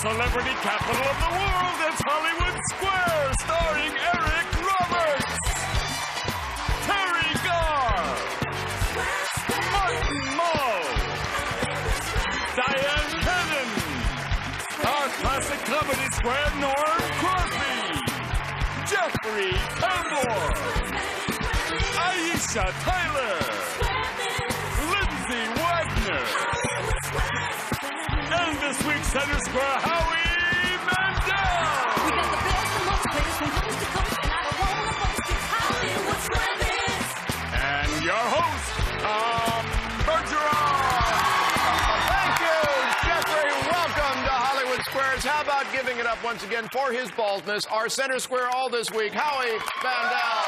celebrity capital of the world, it's Hollywood Square, starring Eric Roberts, Teri Garr, Mull, Dyan, our classic comedy square Norm Crosby, Jeffrey Tambor, Aisha Lindsay, Wagner, and this week's Center Square Howie, Mandel. We got the best and most players from coast to coast, and I don't want to boast, it's Hollywood Square. And your host, Squares. How about giving it up once again for his baldness, our Center Square all this week, Howie Mandel.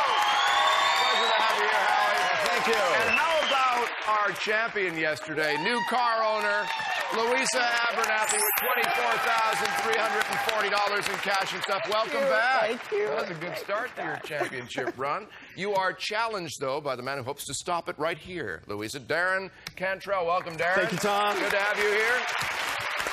Pleasure to have you here, Howie. Thank you. And how about our champion yesterday, new car owner, Louisa Abernathy, with $24,340 in cash and stuff. Welcome back. Thank you. That was a good start to your championship run. You are challenged, though, by the man who hopes to stop it right here, Louisa. Darrin Cantrell. Welcome, Darrin. Thank you, Tom. Good to have you here.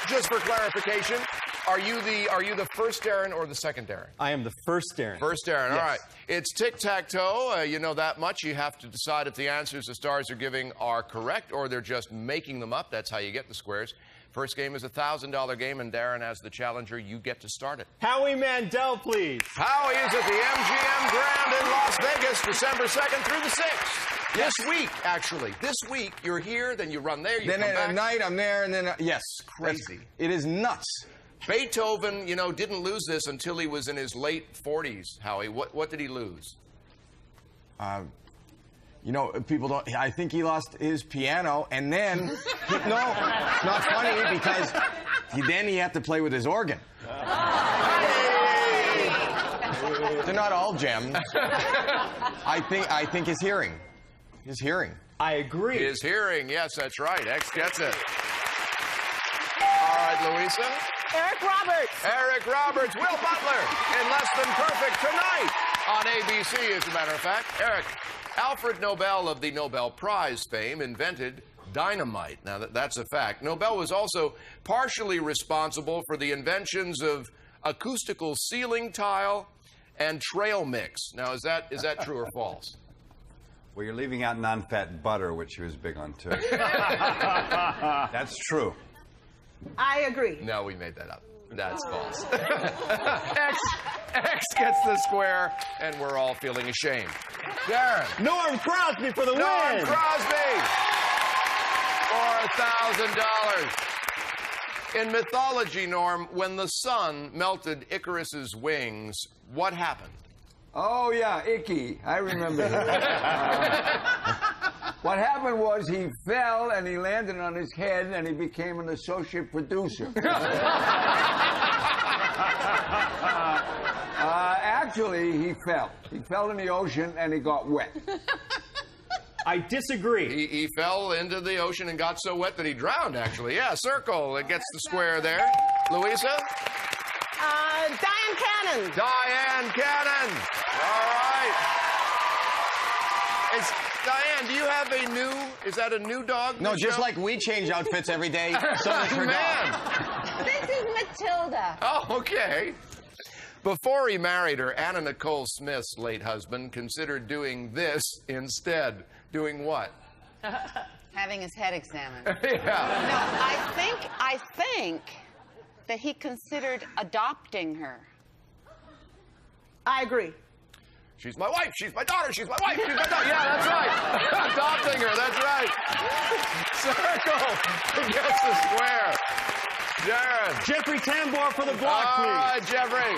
Just for clarification, are you the first Darrin or the second Darrin? I am the first Darrin. First Darrin, yes. All right. It's tic-tac-toe. You know that much. You have to decide if the answers the stars are giving are correct or they're just making them up. That's how you get the squares. First game is a $1,000 game, and Darrin, as the challenger, you get to start it. Howie Mandel, please. Howie is at the MGM Grand in Las Vegas, December 2nd through the 6th. This week, actually. This week, you're here, then you run there, you then come back. at night, I'm there, and then, yes. Crazy. It is nuts. Beethoven, you know, didn't lose this until he was in his late 40s, Howie. What did he lose? You know, people don't... I think he lost his piano, and then... no, it's not funny, because then he had to play with his organ. They're not all gems. I think his hearing. His hearing. I agree. His hearing, yes, that's right. X gets it. All right, Louisa. Eric Roberts. Eric Roberts. Will Butler in Less Than Perfect tonight on ABC, as a matter of fact. Eric, Alfred Nobel of the Nobel Prize fame invented dynamite. Now, that's a fact. Nobel was also partially responsible for the inventions of acoustical ceiling tile and trail mix. Now, is that true or false? Well, you're leaving out non-fat butter, which he was big on, too. That's true. I agree. No, we made that up. That's false. X gets the square, and we're all feeling ashamed. Darrin. Norm Crosby for the Norm win. Crosby for $1,000. In mythology, Norm, when the sun melted Icarus's wings, what happened? Oh, yeah, Icky. I remember him. What happened was he fell and he landed on his head and he became an associate producer. Actually, he fell. He fell in the ocean and he got wet. I disagree. He fell into the ocean and got so wet that he drowned, actually. Yeah, circle. It gets the square there. Louisa? Dyan Cannon. Dyan Cannon. All right. Dyan, do you have a new, is that a new dog? No, just like we change outfits every day, so does her Man. dog. This is Matilda. Oh, okay. Before he married her, Anna Nicole Smith's late husband considered doing this instead. Doing what? Having his head examined. Yeah. No, I think that he considered adopting her. I agree. She's my wife, she's my daughter, she's my wife, she's my daughter. Yeah, that's right. Adopting her, that's right. Circle against the square. Darrin. Jeffrey Tambor for the block, All please. right, Jeffrey.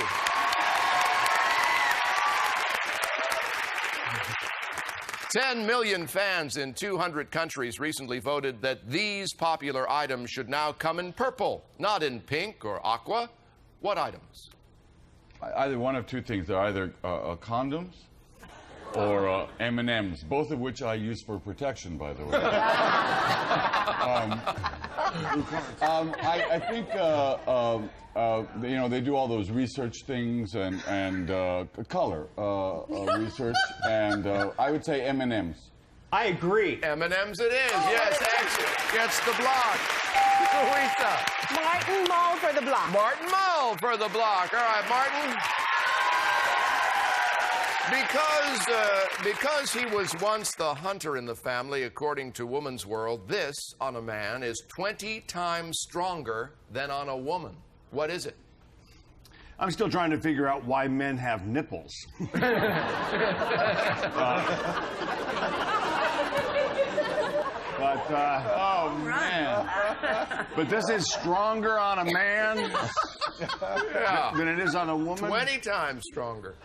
$10 million fans in 200 countries recently voted that these popular items should now come in purple, not in pink or aqua. What items? Either one of two things. They're either condoms or M&Ms, both of which I use for protection, by the way. I think, you know, they do all those research things and color research, and I would say M&Ms. I agree. M&M's it is. Yes, X gets the block. Louisa. Martin Mull for the block. Martin Mull for the block. All right, Martin. Because he was once the hunter in the family, according to Woman's World, this on a man is 20 times stronger than on a woman. What is it? I'm still trying to figure out why men have nipples. Oh man. But this is stronger on a man than it is on a woman? 20 times stronger.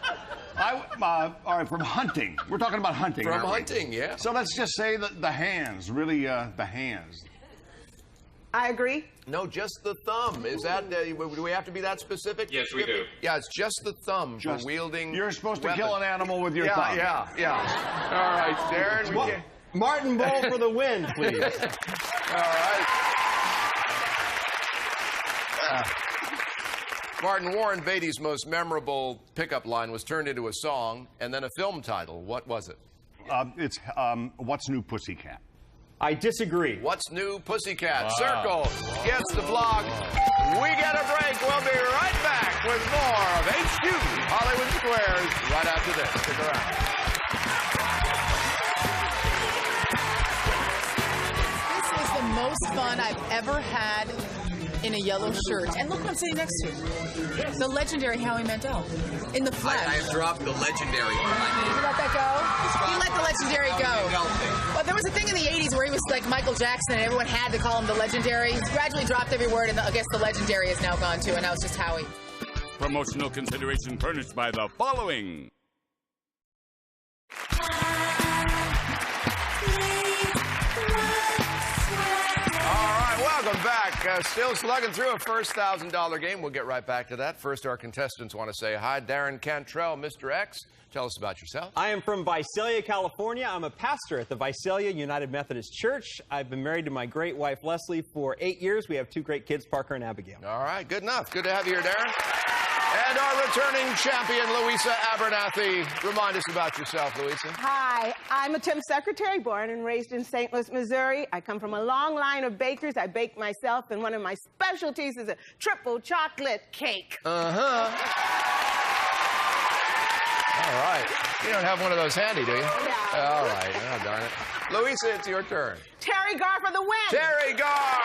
All right, from hunting. We're talking about hunting. From aren't we? hunting, yeah. So let's just say that the hands, really, the hands. I agree. No, just the thumb. Is that, do we have to be that specific? Yes, we do. Yeah, it's just the thumb for wielding. You're supposed to weapons. kill an animal with your thumb. Yeah. All right, Darrin. Martin Mull for the win, please. All right. Martin, Warren Beatty's most memorable pickup line was turned into a song and then a film title. What was it? It's What's New Pussycat? I disagree. What's New Pussycat? Circle gets the block. We get a break. We'll be right back with more of HQ Hollywood Squares right after this. Stick around. This is the most fun I've ever had in a yellow shirt. And look what I'm sitting next to. The legendary Howie Mandel. In the flesh. I have dropped the legendary from my name. You let that go? You let the legendary go. Well, there was a thing in the 80s where he was like Michael Jackson and everyone had to call him the legendary. He's gradually dropped every word and I guess the legendary is now gone too, and now it's just Howie. Promotional consideration furnished by the following. Welcome back. Still slugging through a first $1,000 game. We'll get right back to that. First, our contestants want to say hi. Darrin Cantrell, Mr. X. Tell us about yourself. I am from Visalia, California. I'm a pastor at the Visalia United Methodist Church. I've been married to my great wife, Leslie, for 8 years. We have 2 great kids, Parker and Abigail. All right, good enough. Good to have you here, Darrin. And our returning champion, Louisa Abernathy. Remind us about yourself, Louisa. Hi, I'm a temp secretary, born and raised in St. Louis, Missouri. I come from a long line of bakers. I bake myself, and one of my specialties is a triple chocolate cake. Uh-huh. All right. You don't have one of those handy, do you? Yeah. All right. Oh, darn it. Louisa, it's your turn. Teri Garr for the win. Teri Garr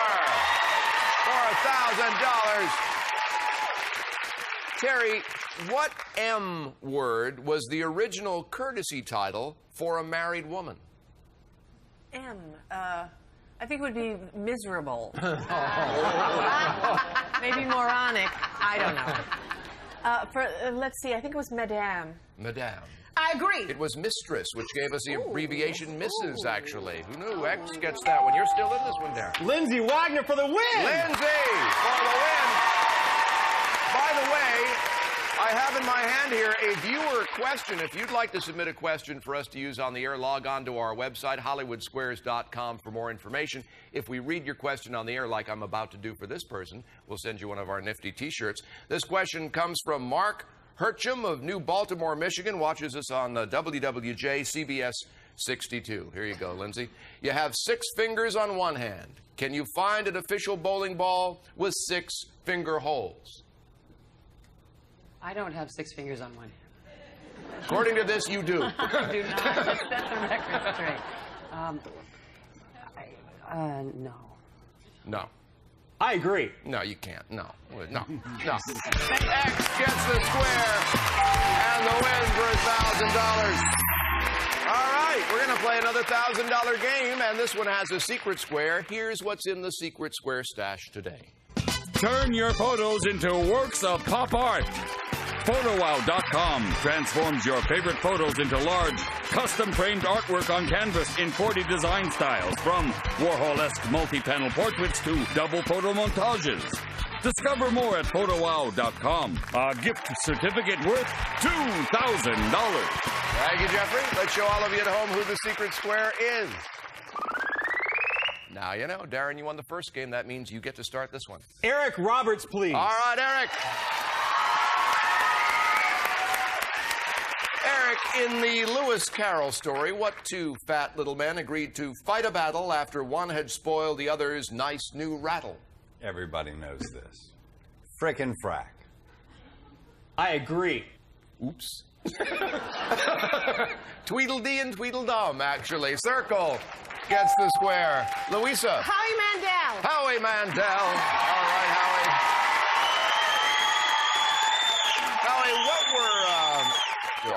for $1,000. Teri, what M word was the original courtesy title for a married woman? M. I think it would be miserable. Maybe moronic. I don't know. Let's see, I think it was Madame. Madame. I agree. It was Mistress, which gave us the abbreviation Mrs., actually. Who knew? X gets that one. You're still in this one, Darrin. Lindsay Wagner for the win! Lindsay for the win! By the way, I have in my hand here a viewer question. If you'd like to submit a question for us to use on the air, log on to our website, hollywoodsquares.com, for more information. If we read your question on the air, like I'm about to do for this person, we'll send you one of our nifty T-shirts. This question comes from Mark Hercham of New Baltimore, Michigan, watches us on the WWJ CBS 62. Here you go, Lindsay. You have 6 fingers on one hand. Can you find an official bowling ball with 6 finger holes? I don't have 6 fingers on one. According to this, you do. I do not. Let's set the record straight. No. No. I agree. No, you can't. No. No. X gets the square and the win for $1,000. All right, we're going to play another $1,000 game, and this one has a secret square. Here's what's in the secret square stash today. Turn your photos into works of pop art. PhotoWow.com transforms your favorite photos into large, custom-framed artwork on canvas in 40 design styles, from Warhol-esque multi-panel portraits to double photo montages. Discover more at PhotoWow.com. A gift certificate worth $2,000. Thank you, Jeffrey. Let's show all of you at home who the secret square is. Now you know. Darrin, you won the first game. That means you get to start this one. Eric Roberts, please. All right, Eric. Eric, In the Lewis Carroll story, what two fat little men agreed to fight a battle after one had spoiled the other's nice new rattle? Everybody knows this. Frickin' frack. I agree. Oops. Tweedledee and Tweedledum, actually. Circle gets the square. Louisa. Howie Mandel. Howie Mandel. All right, Howie. Howie,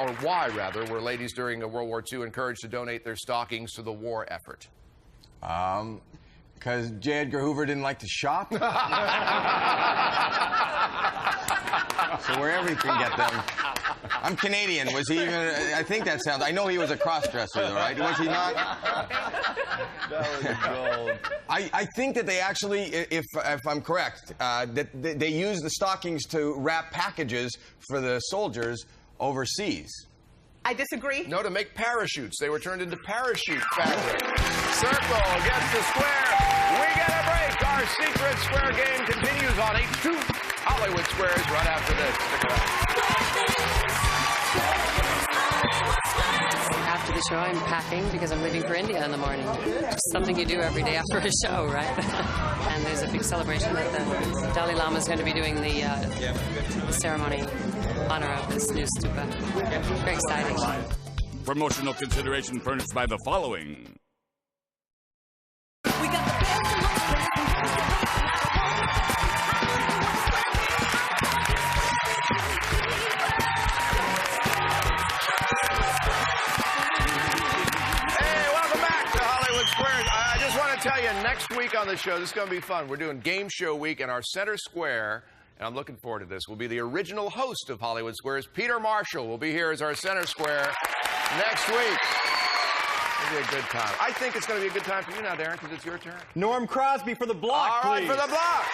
or why, rather, were ladies during World War II encouraged to donate their stockings to the war effort? Because J. Edgar Hoover didn't like to shop. So wherever he can get them. I'm Canadian. Was he even? I think that sounds. I know he was a cross-dresser, though, right? Was he not? That was gold. I think that they actually, if I'm correct, that they used the stockings to wrap packages for the soldiers overseas. I disagree. No, to make parachutes. They were turned into parachute fabric. Circle gets the square. We get a break. Our secret square game continues on H2 Hollywood Squares right after this. Stick around. After the show, I'm packing because I'm leaving for India in the morning. Just something you do every day after a show, right? And there's a big celebration that the Dalai Lama is going to be doing the ceremony in honor of this new stupa. Very exciting. Promotional consideration furnished by the following. We got the best and most I just want to tell you, next week on the show, this is going to be fun. We're doing Game Show Week, and our center square, and I'm looking forward to this, will be the original host of Hollywood Squares. Peter Marshall will be here as our center square next week. It'll be a good time. I think it's going to be a good time for you now, Darrin, because it's your turn. Norm Crosby for the block, All right, please. for the block.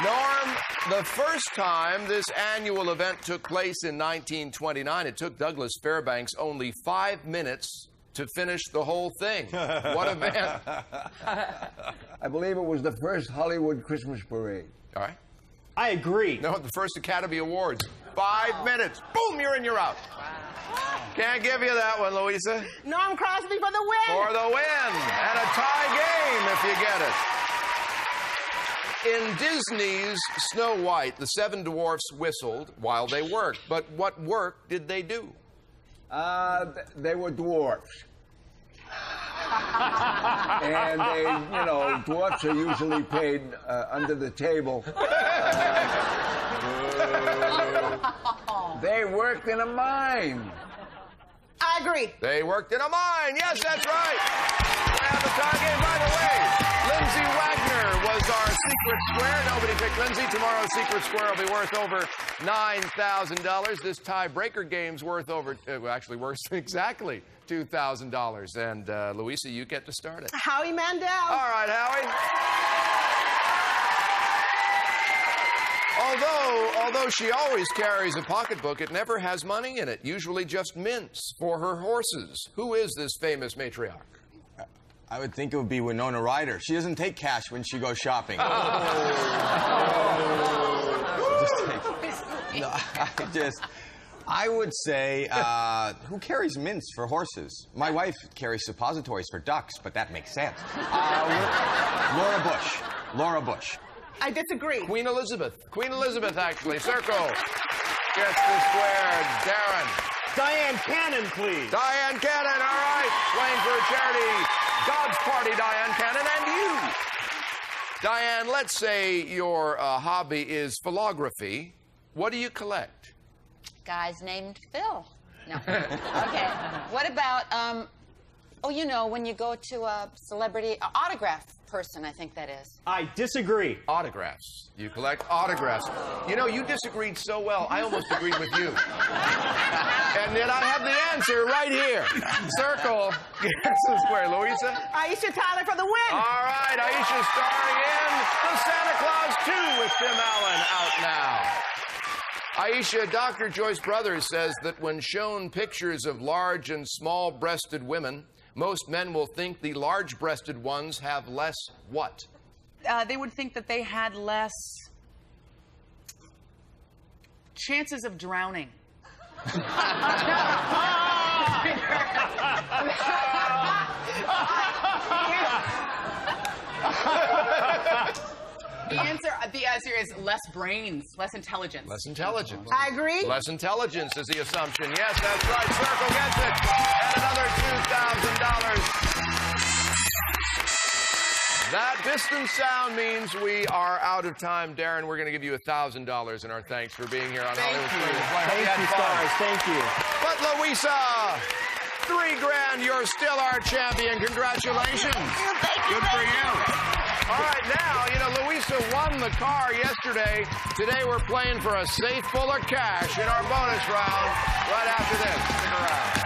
Norm, the first time this annual event took place in 1929, it took Douglas Fairbanks only 5 minutes to finish the whole thing. What a man. I believe it was the first Hollywood Christmas parade. All right. I agree. No, the first Academy Awards. 5 minutes. Boom, you're in, you're out. Can't give you that one, Louisa. Norm Crosby for the win. For the win. And a tie game if you get it. In Disney's Snow White, the 7 dwarfs whistled while they worked. But what work did they do? They were dwarfs. And they, you know, dwarfs are usually paid under the table. They worked in a mine. I agree. They worked in a mine. Yes, that's right. We have the tie game. By the way, Lindsay Wagner was our secret square. Nobody picked Lindsay. Tomorrow's secret square will be worth over $9,000. This tiebreaker game's worth over, actually worth exactly $2,000. And Louisa, you get to start it. Howie Mandel. All right, Howie. Although she always carries a pocketbook, it never has money in it, usually just mints for her horses. Who is this famous matriarch? I would think it would be Winona Ryder. She doesn't take cash when she goes shopping. I would say, who carries mints for horses? My wife carries suppositories for ducks, but that makes sense. Laura Bush. Laura Bush. I disagree. Queen Elizabeth. Queen Elizabeth, actually. Circle gets the square. Darrin. Dyan Cannon, please. Dyan Cannon, all right. Playing for a charity. God's Party, Dyan Cannon, and you. Dyan, let's say your hobby is philography. What do you collect? Guys named Phil. No. Okay. What about, oh, you know, when you go to a celebrity autograph person, I think that is. I disagree. Autographs. You collect autographs. You know, you disagreed so well, I almost agreed with you. And then I have the answer right here. Circle gets the square. Louisa? Aisha Tyler for the win. All right, Aisha starring in The Santa Claus 2 with Tim Allen out now. Aisha, Dr. Joyce Brothers says that when shown pictures of large and small-breasted women, most men will think the large-breasted ones have less what? They would think that they had less chances of drowning. The answer is less brains, less intelligence. Less intelligence. I agree. Less intelligence is the assumption. Yes, that's right. Circle gets it. And another $2,000. That distant sound means we are out of time. Darrin, we're going to give you $1,000 in our thanks for being here on Hollywood Squares. Thank you, stars. Thank you. But Louisa, $3,000. You're still our champion. Congratulations. Good for you. All right, now, you know, Louisa won the car yesterday. Today we're playing for a safe full of cash in our bonus round right after this. Stick around.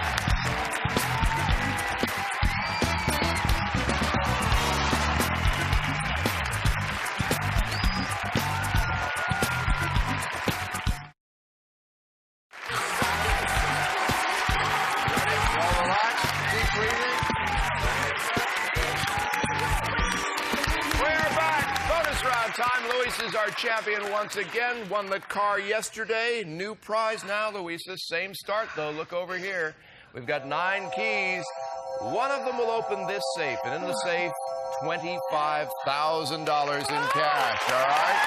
Louisa's our champion once again. Won the car yesterday. New prize now, Louisa. Same start, though. Look over here. We've got 9 keys. One of them will open this safe. And in the safe, $25,000 in cash. All right?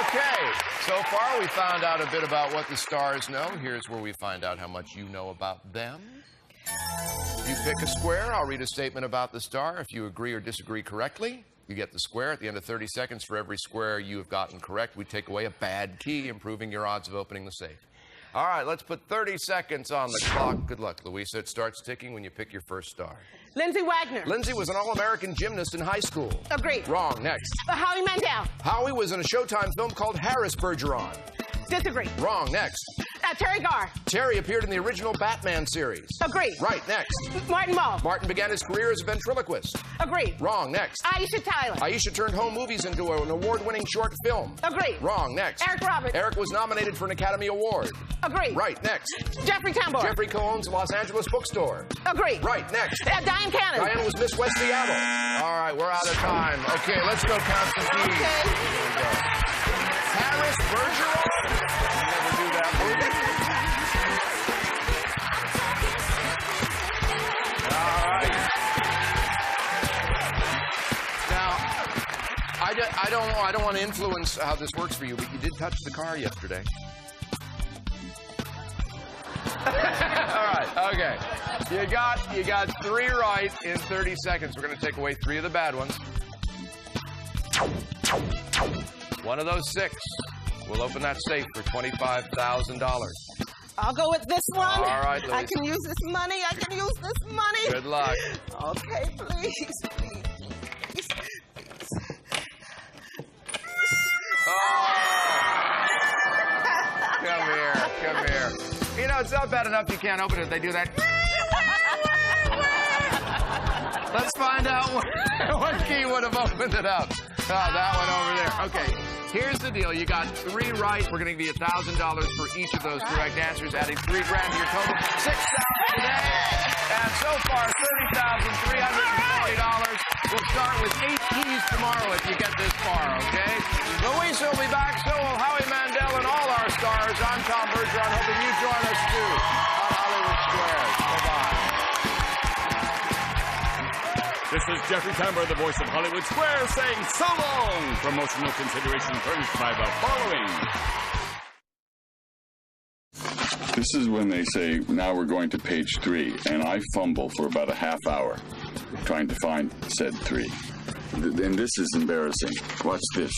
Okay. So far, we found out a bit about what the stars know. Here's where we find out how much you know about them. You pick a square. I'll read a statement about the star. If you agree or disagree correctly, you get the square. At the end of 30 seconds, for every square you have gotten correct, we take away a bad key, improving your odds of opening the safe. All right, let's put 30 seconds on the clock. Good luck, Louisa. It starts ticking when you pick your first star. Lindsay Wagner. Lindsay was an All-American gymnast in high school. Agreed. Wrong. Next. Howie Mandel. Howie was in a Showtime film called Harris Bergeron. Disagree. Wrong. Next. Teri Garr. Teri appeared in the original Batman series. Agreed. Right. Next. Mull. Martin began his career as a ventriloquist. Agreed. Wrong. Next. Aisha. Aisha turned home movies into an award-winning short film. Agreed. Wrong. Next. Eric. Eric was nominated for an Academy Award. Agreed. Right. Next. Tambor. Jeffrey co-owns a Los Angeles bookstore. Agreed. Right. Next. Dyan. Diane was Miss West Seattle. All right, we're out of time. Okay, let's go count some keys. Okay. Here we go. Harris Bergeron. Never do that movie. All right. Now, I don't want to influence how this works for you, but you did touch the car yesterday. All right, okay. You got 3 right in 30 seconds. We're going to take away 3 of the bad ones. One of those 6 will open that safe for $25,000. I'll go with this one. All right, Louisa. I can use this money. Good luck. Okay, please. Oh. Come here. You know, it's not bad enough you can't open it. They do that. Let's find out what key would have opened it up. Oh, that one over there. Okay, here's the deal. You got 3 right. We're going to give you $1,000 for each of those correct answers, adding $3,000 to your total. $6,000 today. And so far, $30,340. We'll start with 8 keys tomorrow if you get this far, okay? Louisa will be back, so will Howie Mandel and all our stars. I'm Tom Bergeron, hoping you join us too on Hollywood Squares. Bye-bye. This is Jeffrey Tambor, the voice of Hollywood Squares, saying so long. Promotional consideration furnished by the following. This is when they say, now we're going to page 3, and I fumble for about a half hour trying to find said 3. And this is embarrassing. Watch this.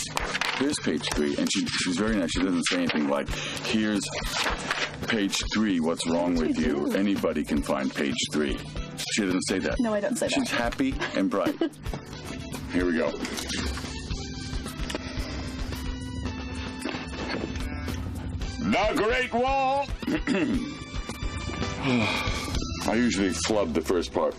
Here's page 3, and she's very nice. She doesn't say anything like, here's page 3, what's wrong with you? Anybody can find page 3. She doesn't say that. No, I don't say that. She's happy and bright. Here we go. The Great Wall. I usually flub the first part.